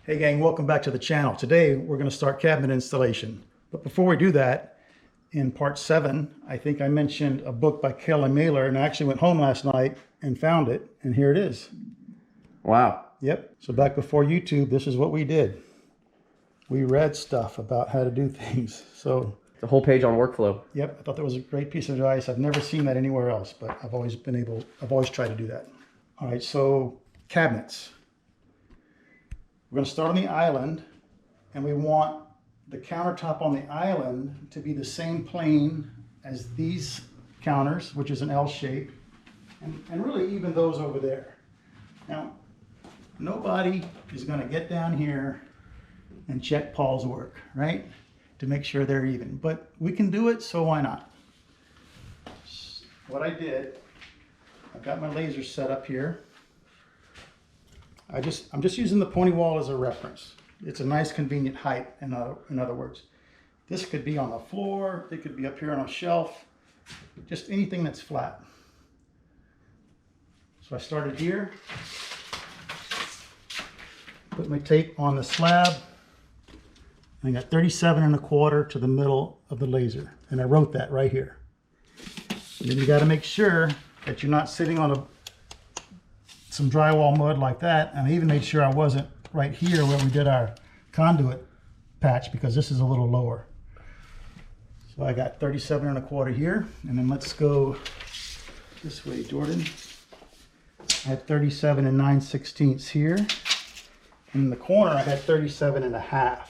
Hey gang, welcome back to the channel. Today we're going to start cabinet installation. But before we do that, in part 7, I think I mentioned a book by Kelly Mailer, and I actually went home last night and found it, and here it is. Wow. Yep. So back before YouTube, this is what we did. We read stuff about how to do things. So The whole page on workflow. yep, I thought that was a great piece of advice. I've never seen that anywhere else, but I've always tried to do that. All right, so cabinets. We're going to start on the island, and we want the countertop on the island to be the same plane as these counters, which is an L shape, and really even those over there. Now, nobody is going to get down here and check Paul's work, right? To make sure they're even, but we can do it, so why not? What I did, I've got my laser set up here. I'm just using the pointy wall as a reference. It's a nice convenient height, in other words. This could be on the floor, it could be up here on a shelf, just anything that's flat. So I started here, put my tape on the slab, and I got 37¼ to the middle of the laser, and I wrote that right here. And then you got to make sure that you're not sitting on some drywall mud like that, and I even made sure I wasn't right here where we did our conduit patch, because this is a little lower. So I got 37¼ here, and then let's go this way, Jordan. I had 37 9/16 here, and in the corner I had 37½.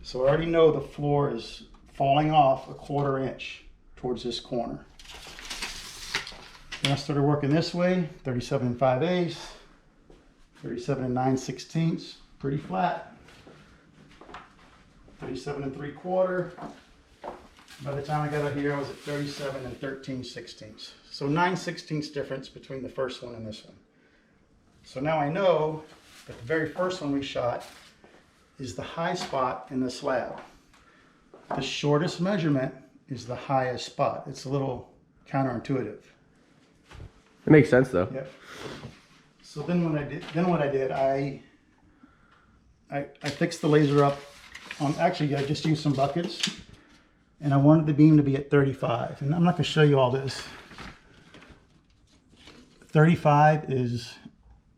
So I already know the floor is falling off 1/4 inch towards this corner. Then I started working this way, 37 5/8, 37 9/16, pretty flat. 37 3/4. By the time I got out here, I was at 37 13/16. So 9/16 difference between the first one and this one. So now I know that the very first one we shot is the high spot in the slab. The shortest measurement is the highest spot. It's a little counterintuitive. It makes sense though. Yep. So then what I did, I fixed the laser up on, actually I just used some buckets, and I wanted the beam to be at 35. And I'm not going to show you all this. 35 is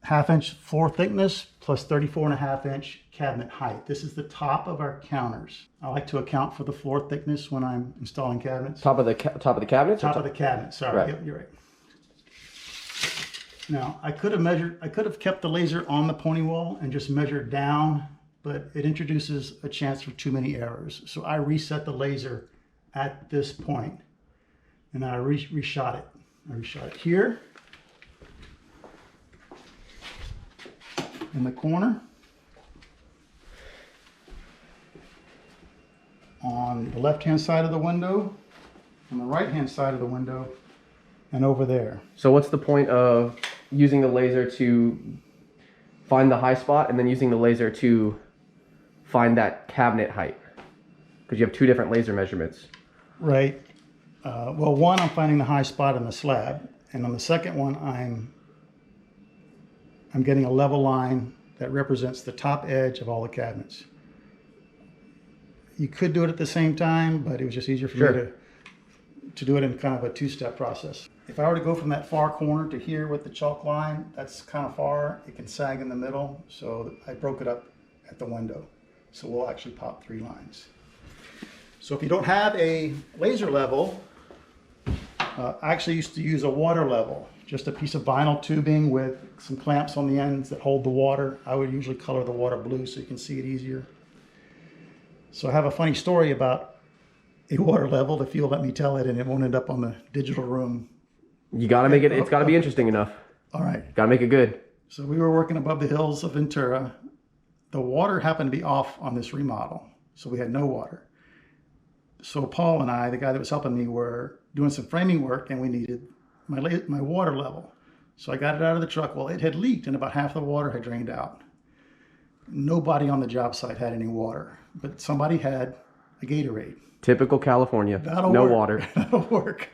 1/2 inch floor thickness plus 34½ inch cabinet height. This is the top of our counters. I like to account for the floor thickness when I'm installing cabinets. Top of the cabinet. Top of the cabinet. Sorry, right. Yep, you're right. Now I could have kept the laser on the pointy wall and just measured down, but it introduces a chance for too many errors. So I reset the laser at this point, and I reshot it. I reshot it here, in the corner, on the left-hand side of the window, on the right-hand side of the window, and over there. So what's the point of using the laser to find the high spot and then using the laser to find that cabinet height? Because you have two different laser measurements. Right. Well, one, I'm finding the high spot in the slab, and on the second one, I'm getting a level line that represents the top edge of all the cabinets. You could do it at the same time, but it was just easier for me to do it in kind of a two-step process. If I were to go from that far corner to here with the chalk line, that's kind of far. It can sag in the middle, so I broke it up at the window. So we'll actually pop 3 lines. So if you don't have a laser level, I actually used to use a water level, just a piece of vinyl tubing with some clamps on the ends that hold the water. I would usually color the water blue so you can see it easier. So I have a funny story about a water level, if you'll let me tell it, and it won't end up on the digital room. You gotta make it, it's gotta be interesting enough. All right. Gotta make it good. So we were working above the hills of Ventura. The water happened to be off on this remodel, so we had no water. So Paul and I, the guy that was helping me, were doing some framing work, and we needed my water level. So I got it out of the truck. Well, it had leaked, and about half the water had drained out. Nobody on the job site had any water, but somebody had a Gatorade. Typical California. That'll no work. Water. That'll work.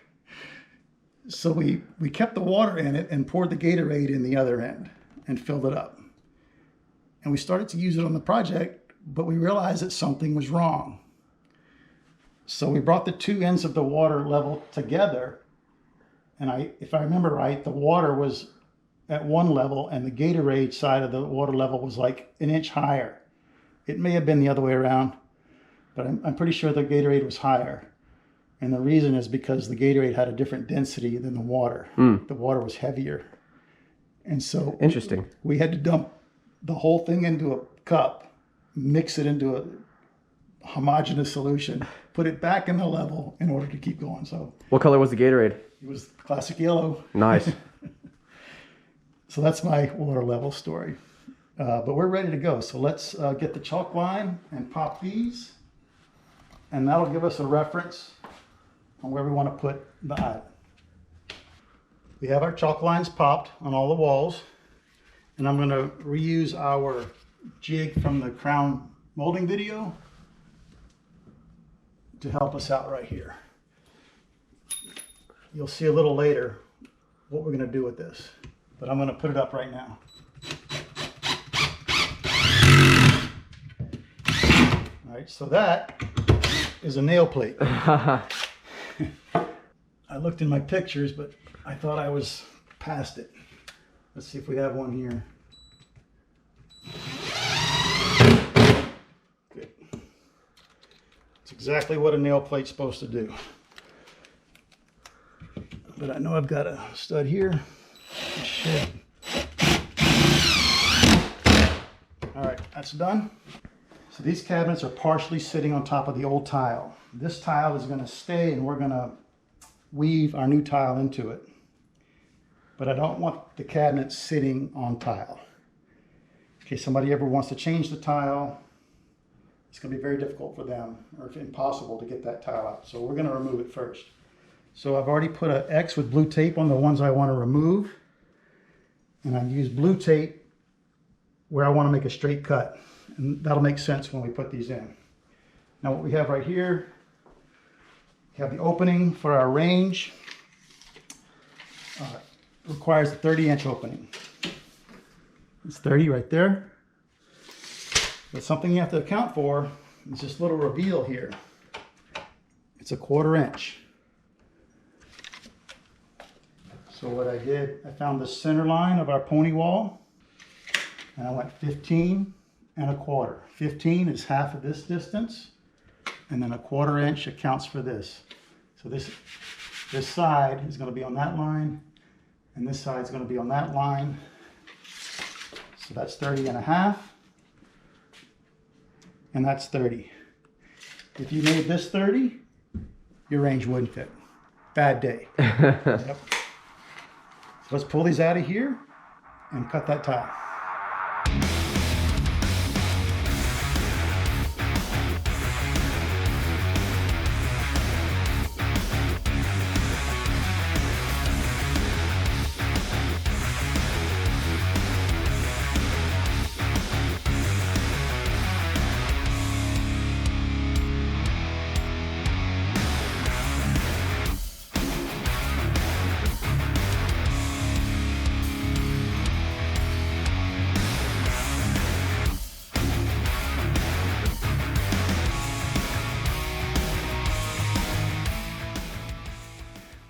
So we kept the water in it and poured the Gatorade in the other end and filled it up. And we started to use it on the project, but we realized that something was wrong. So we brought the two ends of the water level together. And if I remember right, the water was at one level and the Gatorade side of the water level was like an inch higher. It may have been the other way around, but I'm pretty sure the Gatorade was higher. And the reason is because the Gatorade had a different density than the water. The water was heavier. And so Interesting. We had to dump the whole thing into a cup, mix it into a homogeneous solution, put it back in the level in order to keep going. So What color was the Gatorade? it was classic yellow. Nice. So that's my water level story. But we're ready to go. So let's get the chalk line and pop these. And that'll give us a reference on where we want to put the island. We have our chalk lines popped on all the walls. And I'm going to reuse our jig from the crown molding video to help us out right here. You'll see a little later what we're going to do with this, but I'm going to put it up right now. All right, so that is a nail plate. I looked in my pictures, but I thought I was past it. Let's see if we have one here. Good. It's exactly what a nail plate's supposed to do. But I know I've got a stud here. Shit. All right, that's done. So these cabinets are partially sitting on top of the old tile. This tile is going to stay, and we're going to weave our new tile into it. But I don't want the cabinets sitting on tile. In case somebody ever wants to change the tile, it's going to be very difficult for them, or if impossible, to get that tile out. So we're going to remove it first. So I've already put an X with blue tape on the ones I want to remove. And I've used blue tape where I want to make a straight cut. And that'll make sense when we put these in. Now what we have right here, we have the opening for our range. Requires a 30-inch opening. It's 30 right there. But something you have to account for is this little reveal here. It's a 1/4 inch. So what I did, I found the center line of our pony wall, and I went 15 and 1/4. 15 is half of this distance, and then a 1/4 inch accounts for this. So this side is going to be on that line, and this side is going to be on that line. So that's 30 and a half, and that's 30. If you made this 30, your range wouldn't fit. Bad day. Yep. So let's pull these out of here and cut that tile.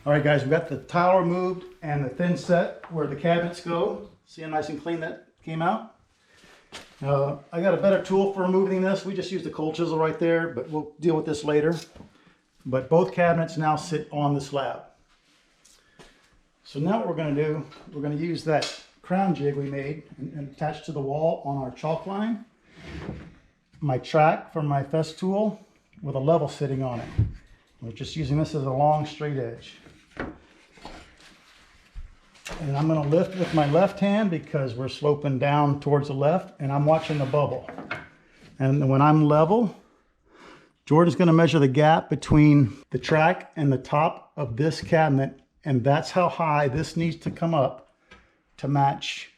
All right, guys, we've got the tile removed and the thin set where the cabinets go. See how nice and clean that came out? I got a better tool for removing this. We just used the cold chisel right there, but we'll deal with this later. But both cabinets now sit on the slab. So now what we're going to do, we're going to use that crown jig we made and attach to the wall on our chalk line. My track from my Festool with a level sitting on it. We're just using this as a long straight edge. And I'm going to lift with my left hand because we're sloping down towards the left, and I'm watching the bubble. And when I'm level, Jordan's going to measure the gap between the track and the top of this cabinet, and that's how high this needs to come up to match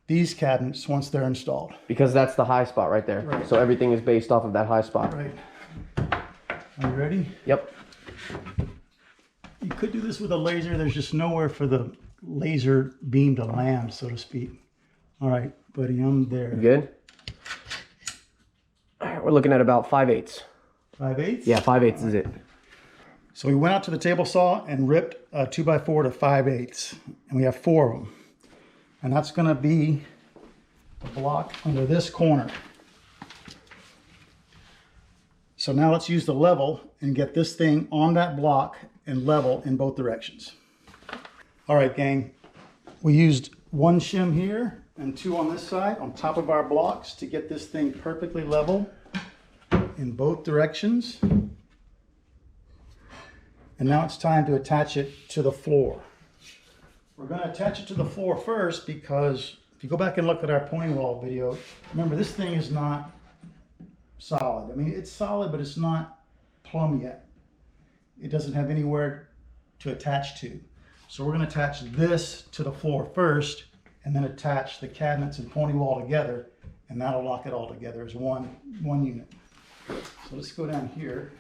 these cabinets once they're installed. Because that's the high spot right there. Right. So everything is based off of that high spot. Right. Are you ready? Yep. You could do this with a laser. There's just nowhere for the laser beam to land, so to speak. All right, buddy, I'm there. You good? we're looking at about 5/8. 5/8? Yeah, 5/8 is it. So we went out to the table saw and ripped a 2x4 to 5/8, and we have 4 of them. And that's going to be the block under this corner. So now let's use the level and get this thing on that block and level in both directions. All right, gang, we used 1 shim here and 2 on this side on top of our blocks to get this thing perfectly level in both directions. And now it's time to attach it to the floor. We're going to attach it to the floor first because if you go back and look at our pointing wall video, remember this thing is not solid. I mean, it's solid, but it's not plumb yet. It doesn't have anywhere to attach to. So we're going to attach this to the floor first and then attach the cabinets and pointing wall together, and that'll lock it all together as one unit. So let's go down here.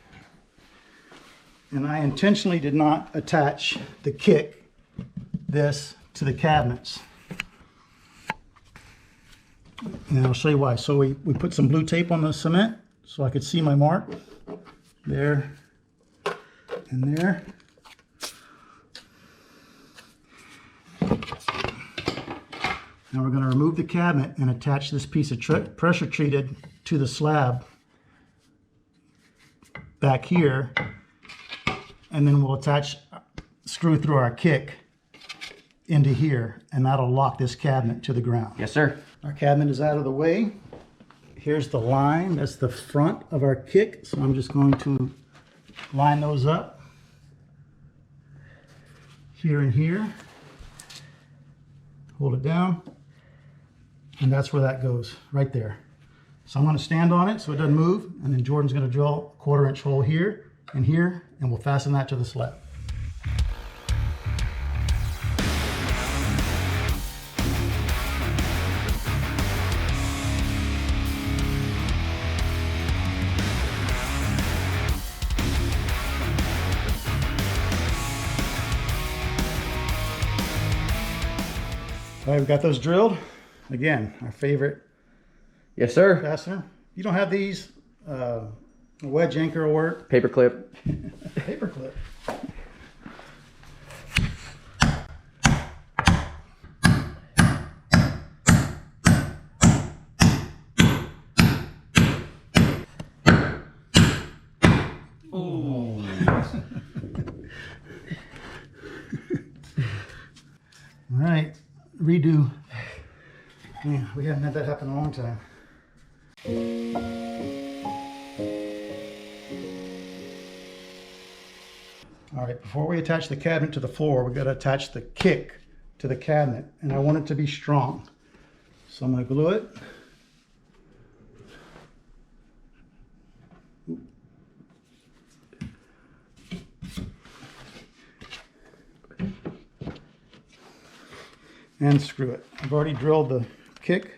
And I intentionally did not attach the kick, this, to the cabinets. And I'll show you why. So we put some blue tape on the cement so I could see my mark. There and there. Now we're going to remove the cabinet and attach this piece of pressure treated to the slab back here. And then we'll screw through our kick into here, and that'll lock this cabinet to the ground. Yes, sir. Our cabinet is out of the way. Here's the line. That's the front of our kick. So I'm just going to line those up here and here. Hold it down. And that's where that goes, right there. So I'm going to stand on it so it doesn't move. And then Jordan's going to drill a 1/4 inch hole here, and we'll fasten that to the slab. All right, we've got those drilled. Again, our favorite Yes, sir. fastener. If you don't have these, a wedge anchor will work. Paper clip. Paper clip. Oh. All right, redo. Yeah, we haven't had that happen in a long time. All right, before we attach the cabinet to the floor, we've got to attach the kick to the cabinet, and I want it to be strong. So I'm going to glue it. And screw it. I've already drilled the kick,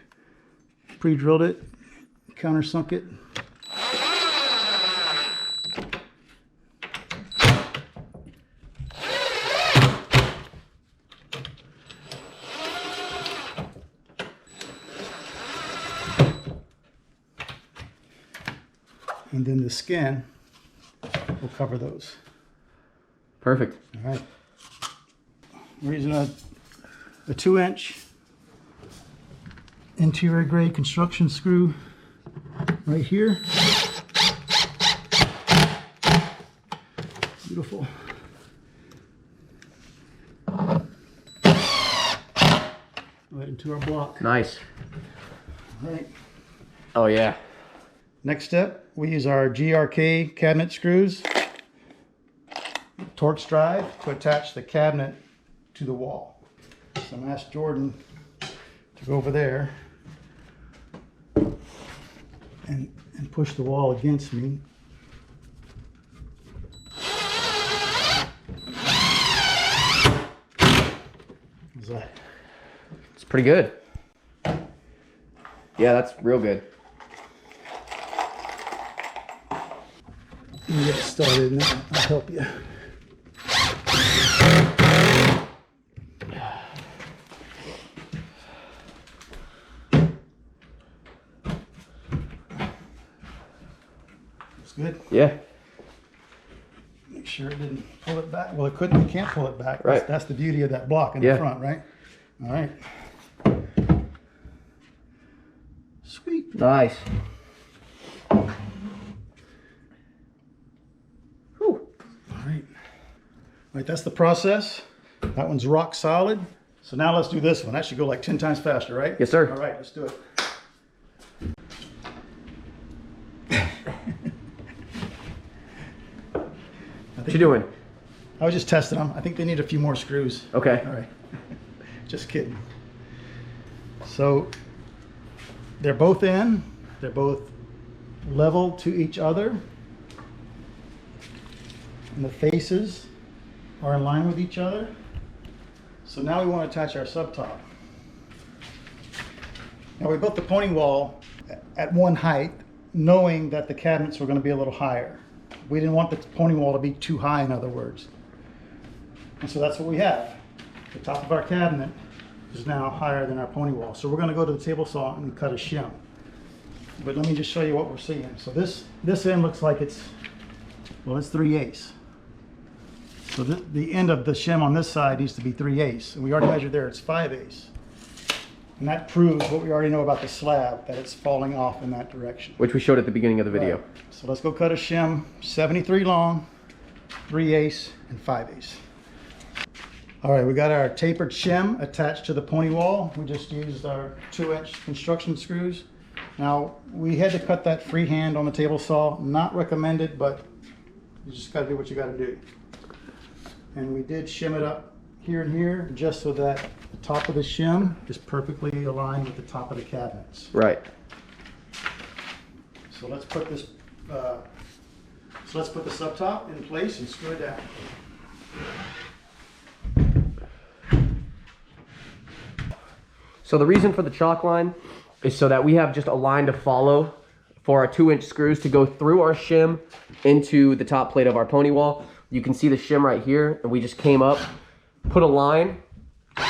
pre-drilled it, countersunk it. And then the skin will cover those. Perfect. All right. We're using a 2-inch interior grade construction screw right here. Beautiful. Right into our block. Nice. All right. Oh, yeah. Next step, we use our GRK cabinet screws, Torx drive, to attach the cabinet to the wall. So I'm going to ask Jordan to go over there and push the wall against me. How's that? It's pretty good. Yeah, that's real good. Let me get it started and I'll help you. good. Yeah. Make sure it didn't pull it back. Well, it couldn't. You can't pull it back. Right. That's the beauty of that block in the front, right? All right. Sweet. Nice. Whew. All right. All right, that's the process. That one's rock solid. So now let's do this one. That should go like 10 times faster, right? Yes, sir. All right, let's do it. What you doing? I was just testing them. I think they need a few more screws. Okay. All right. Just kidding. So they're both in. They're both level to each other. And the faces are in line with each other. So now we want to attach our subtop. Now we built the pony wall at one height, knowing that the cabinets were going to be a little higher. We didn't want the pony wall to be too high, in other words. And so that's what we have. The top of our cabinet is now higher than our pony wall. So we're going to go to the table saw and cut a shim. But let me just show you what we're seeing. So this end looks like it's 3/8. So the end of the shim on this side needs to be 3/8. And we already measured there, it's 5/8. And that proves what we already know about the slab, that it's falling off in that direction. Which we showed at the beginning of the video. Right. So let's go cut a shim, 73 long, 3/8, and 5/8. All right, we got our tapered shim attached to the pony wall. We just used our 2-inch construction screws. Now, we had to cut that freehand on the table saw. Not recommended, but you just gotta do what you gotta do. And we did shim it up here and here, just so that the top of the shim is perfectly aligned with the top of the cabinets. Right. So let's put this, let's put the subtop in place and screw it down. So the reason for the chalk line is so that we have just a line to follow for our 2-inch screws to go through our shim into the top plate of our pony wall. You can see the shim right here, and we just came up, put a line, and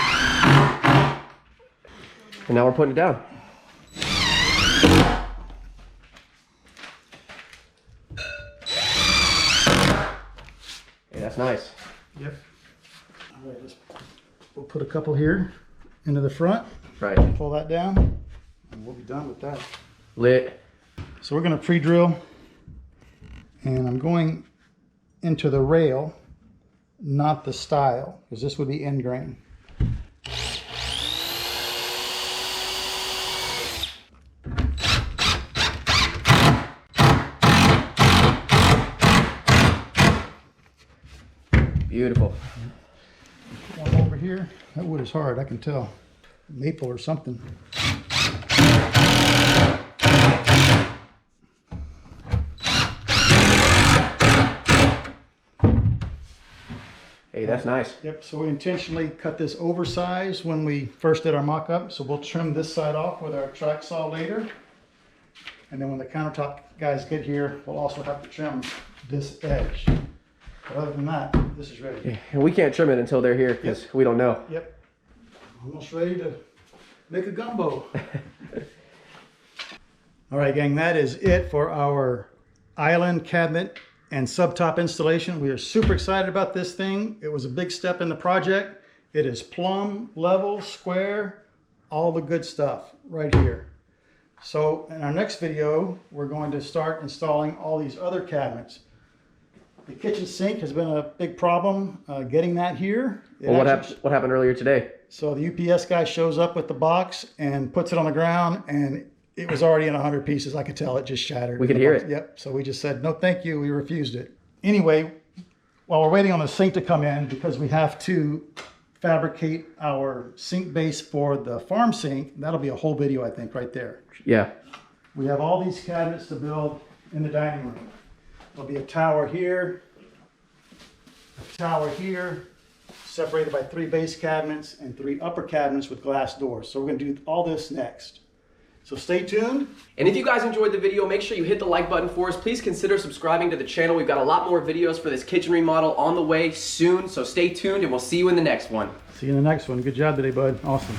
now we're putting it down. Hey, that's nice. Yep. All right, we'll put a couple here into the front. Right. Pull that down, and we'll be done with that. Lit. So we're going to pre-drill, and I'm going into the rail, not the stile, because this would be end grain. Beautiful. One over here. That wood is hard, I can tell. Maple or something. Hey, that's nice. Yep, so we intentionally cut this oversized when we first did our mock-up, so we'll trim this side off with our track saw later. And then when the countertop guys get here, we'll also have to trim this edge. But other than that, this is ready. And we can't trim it until they're here because we don't know. Yep. Almost ready to make a gumbo. All right, gang, that is it for our island cabinet and subtop installation. We are super excited about this thing. It was a big step in the project. It is plumb, level, square, all the good stuff right here. So in our next video, we're going to start installing all these other cabinets. The kitchen sink has been a big problem getting that here. Well, what happened earlier today? So the UPS guy shows up with the box and puts it on the ground, and it was already in 100 pieces. I could tell it just shattered. We could hear it. Yep. So we just said, no, thank you. We refused it. Anyway, while we're waiting on the sink to come in, because we have to fabricate our sink base for the farm sink, that'll be a whole video, I think, right there. Yeah. We have all these cabinets to build in the dining room. There'll be a tower here, a tower here, separated by 3 base cabinets and 3 upper cabinets with glass doors. So we're going to do all this next. So stay tuned. And if you guys enjoyed the video, make sure you hit the like button for us. Please consider subscribing to the channel. We've got a lot more videos for this kitchen remodel on the way soon. So stay tuned and we'll see you in the next one. See you in the next one. Good job today, bud. Awesome.